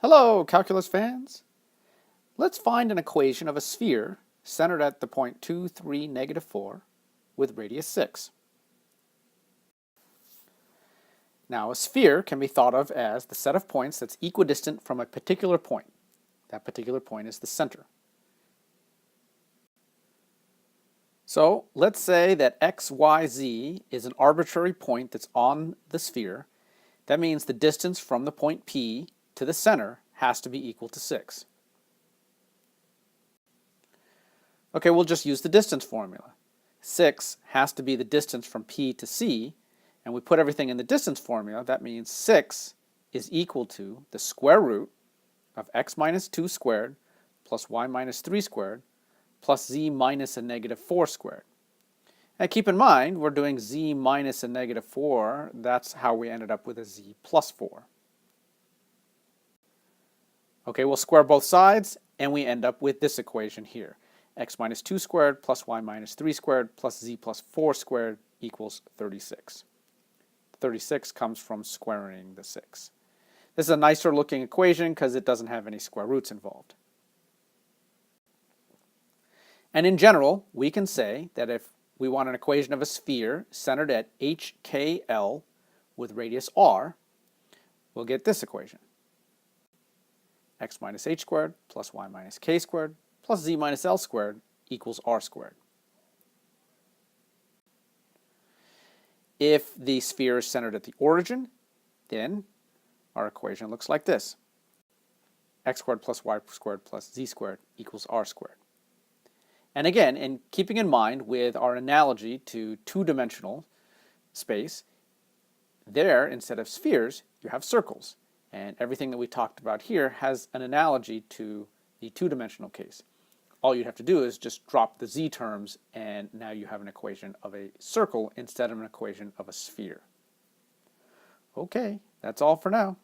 Hello, calculus fans. Let's find an equation of a sphere centered at the point 2, 3, negative 4 with radius 6. Now, a sphere can be thought of as the set of points that's equidistant from a particular point. That particular point is the center. So, let's say that x, y, z is an arbitrary point that's on the sphere. That means the distance from the point P to the center has to be equal to 6. Okay, we'll just use the distance formula. 6 has to be the distance from P to C, and we put everything in the distance formula. That means 6 is equal to the square root of x minus 2 squared plus y minus 3 squared plus z minus a negative 4 squared. And keep in mind, we're doing z minus a negative 4. That's how we ended up with a z plus 4. Okay, we'll square both sides, and we end up with this equation here. X minus 2 squared plus y minus 3 squared plus z plus 4 squared equals 36. 36 comes from squaring the 6. This is a nicer looking equation because it doesn't have any square roots involved. And in general, we can say that if we want an equation of a sphere centered at HKL with radius r, we'll get this equation. X minus h squared plus y minus k squared plus z minus l squared equals r squared. If the sphere is centered at the origin, then our equation looks like this. X squared plus y squared plus z squared equals r squared. And again, in keeping in mind with our analogy to two-dimensional space, there, instead of spheres, you have circles. And everything that we talked about here has an analogy to the two-dimensional case. All you'd have to do is just drop the z terms, and now you have an equation of a circle instead of an equation of a sphere. Okay, that's all for now.